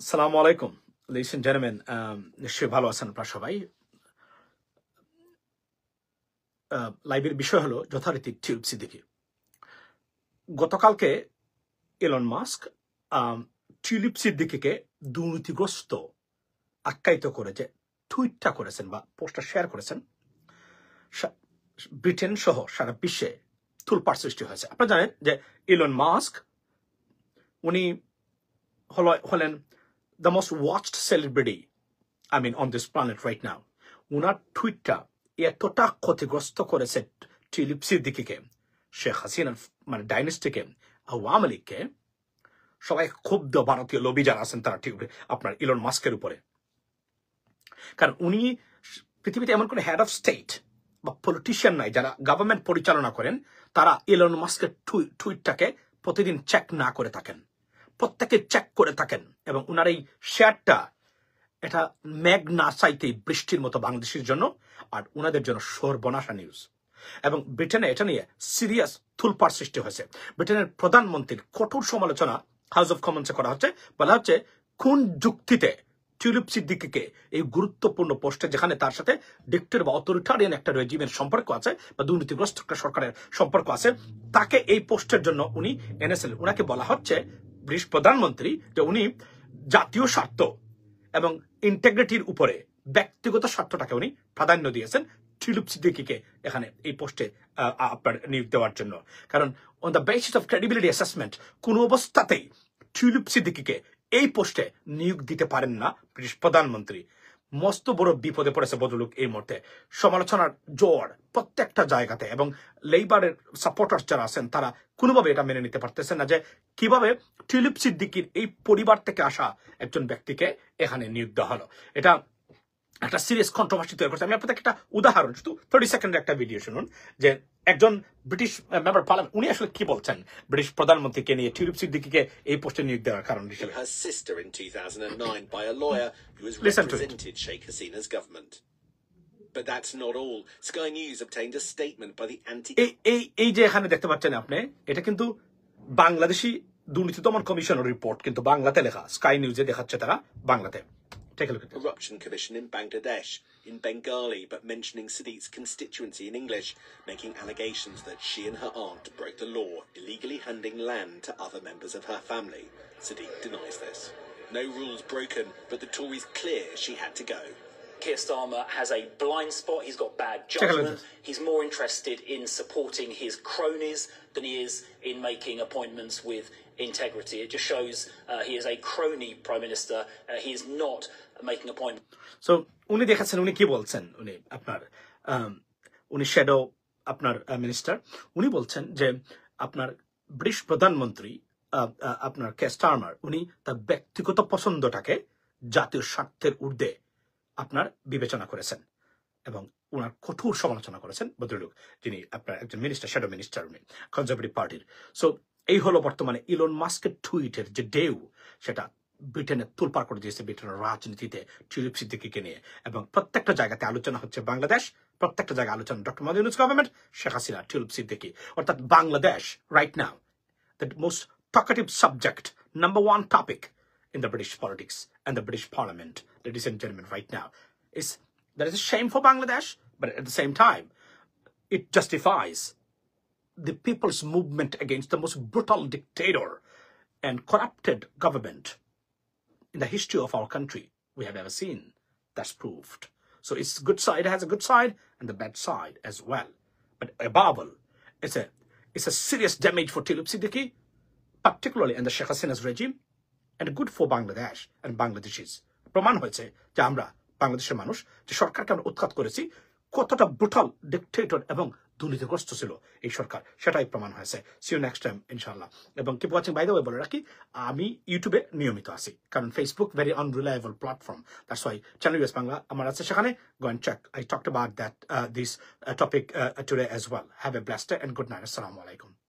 Assalamu alaikum, ladies and gentlemen. নিশ্চয়ই ভালো আছেন আপনারা সবাই। লাইভের বিষয় হলো যথারীতি টিউলিপ সিদ্দিকী। গতকালকে এলন মাস্ক টিউলিপ সিদ্দিকীকে দুর্নীতিগ্রস্ত আখ্যায়িত করে যে টুইটটা করেছেন বা পোস্টটা শেয়ার করেছেন, ব্রিটেন সহ সারা বিশ্বে তুলপাড় সৃষ্টি হয়েছে। আপনারা জানেন যে এলন মাস্ক উনি হলেন the most watched celebrity, on this planet right now. উনার টুইটটা এতটা ক্ষতিগ্রস্ত করেছে টিউলিপ সিদ্দিকীকে, শেখ হাসিনার ডাইনেস্টিকে, আওয়ামী লীগকে, সবাই ক্ষুব্ধ ভারতীয় লবি যারা আছেন তারা ঠিক আপনার ইলন মাস্কের উপরে। কারণ উনি পৃথিবীতে এমন কোনো হেড অফ স্টেট বা পলিটিশিয়ান নাই যারা গভর্নমেন্ট পরিচালনা করেন তারা ইলন মাস্কের টুইটটাকে প্রতিদিন চেক না করে থাকেন। প্রত্যেকে চেক করে থাকেন এবং উনার এই শেয়ারটা এটা মেঘ না চাইতেই বৃষ্টির মতো বাংলাদেশের জন্য, আর উনাদের জন্য সর্বনাশা নিউজ। এবং ব্রিটেনে এটা নিয়ে সিরিয়াস তুলপাড় সৃষ্টি হয়েছে। ব্রিটেনের প্রধানমন্ত্রীর কঠোর সমালোচনা হাউস অফ কমন্সে করা হচ্ছে। বলা হচ্ছে কোন যুক্তিতে টিউলিপ সিদ্দিকীকে এই গুরুত্বপূর্ণ পোস্টে, যেখানে তার সাথে ডিক্টেটর বা অথরিটারিয়ান একটা রেজিমের সম্পর্ক আছে বা দুর্নীতিগ্রস্ত একটা সরকারের সম্পর্ক আছে, তাকে এই পোস্টের জন্য উনি এনেছিলেন। উনাকে বলা হচ্ছে ব্রিটিশ প্রধানমন্ত্রী যে উনি জাতীয় স্বার্থ এবং ইন্টেগ্রিটির উপরে ব্যক্তিগত স্বার্থটাকে উনি প্রাধান্য দিয়েছেন টিউলিপ সিদ্দিকীকে এখানে এই পোস্টে আপনার নিয়োগ দেওয়ার জন্য। কারণ on the basis of credibility assessment কোন অবস্থাতেই টিউলিপ সিদ্দিকীকে এই পোস্টে নিয়োগ দিতে পারেন না ব্রিটিশ প্রধানমন্ত্রী। মস্ত বড় বিপদে পড়েছে ভদ্রলোক এই মুহূর্তে। সমালোচনার জোর প্রত্যেকটা জায়গাতে, এবং লেবারের সাপোর্টার যারা আছেন তারা কোনোভাবে এটা মেনে নিতে পারতেছেন না যে কিভাবে টিউলিপ সিদ্দিকীর এই পরিবার থেকে আসা একজন ব্যক্তিকে এখানে নিয়োগ দেওয়া হলো। এটা একটা সিরিয়াস কন্ট্রোভার্সি তৈরি করছে। আমি আপনাদের একটা উদাহরণ, শুধু 30 সেকেন্ডের একটা ভিডিও শুনুন যে একজন ব্রিটিশ মেম্বার পার্লামেন্ট উনি আসলে কি বলছেন ব্রিটিশ প্রধানমন্ত্রীকে নিয়ে টিউলিপ সিদ্দিকীকে এই পোস্টে নিয়োগ দেওয়ার কারণ হিসেবে। Her sister in 2009 by a lawyer who has represented Sheikh Hasina's government. But that's not all. Sky News obtained a statement by the এই যে এখানে দেখতে পাচ্ছেন আপনি, এটা কিন্তু বাংলাদেশি দুর্নীতি দমন কমিশনের রিপোর্ট, কিন্তু বাংলাতে লেখা। স্কাই নিউজে দেখাচ্ছে তারা বাংলাতে। Corruption Commission in Bangladesh in Bengali, but mentioning Sadiq's constituency in English, making allegations that she and her aunt broke the law, illegally handing land to other members of her family. Sadiq denies this. No rules broken, but the Tories clear she had to go. Keir Starmer has a blind spot. He's got bad judgment. He's more interested in supporting his cronies than he is in making appointments with integrity. It just shows he is a crony prime minister. He is not making appointments. So, উনি দেখাচ্ছেন উনি কি বলছেন। উনি shadow আপনার minister. উনি বলছেন যে আপনার ব্রিটিশ প্রধানমন্ত্রী আপনার কেয়ার স্টারমার উনি তার ব্যক্তিগত পছন্দটাকে জাতীয় স্বার্থের ঊর্ধ্বে আপনার বিবেচনা করেছেন এবং ওনার কঠোর সমালোচনা করেছেন ভদ্রলোক, যিনি আপনার একজন মিনিস্টার, শ্যাডো মিনিস্টার উনি কনজারভেটিভ পার্টির। সো এই হলো বর্তমানে ইলন মাস্কের টুইটের যে ঢেউ, সেটা ব্রিটেনে তোলপাড় করে দিয়েছে ব্রিটেনের রাজনীতিতে টিউলিপ সিদ্দিকীকে নিয়ে। এবং প্রত্যেকটা জায়গাতে আলোচনা হচ্ছে বাংলাদেশ, প্রত্যেকটা জায়গায় আলোচনা ডক্টর মোহাম্মদ ইউনূস গভর্নমেন্ট, শেখ হাসিনা, টিউলিপ সিদ্দিকী। অর্থাৎ Bangladesh right now the most talkative subject, number 1 topic in the British politics and the British Parliament, ladies and gentlemen, right now. That is a shame for Bangladesh, but at the same time, it justifies the people's movement against the most brutal dictator and corrupted government in the history of our country we have ever seen. That's proved. So its good side has a good side and the bad side as well. But above all, it's a serious damage for Tirlop Siddiqui, particularly in the Sheikh Hasina's regime, and good for Bangladesh and Bangladeshis. প্রমাণ হয়েছে যে আমরা বাংলাদেশের মানুষ যে সরকারকে আমরা উৎখাত করেছি, কতটা ব্রুটাল ডিক্টেটর এবং দুর্নীতিগ্রস্ত ছিল এই সরকার, সেটাই প্রমাণ হয়েছে। সি ইউ নেক্সট টাইম ইনশাআল্লাহ। এবং keep watching, by the way বলে রাখি আমি ইউটিউবে নিয়মিত আছি, কারণ Facebook very unreliable platform. That's why channel US Bangla আমার আছে, সেখানে go and check. I talked about that this topic today as well. Have a blessed day and good night. আসসালামু আলাইকুম।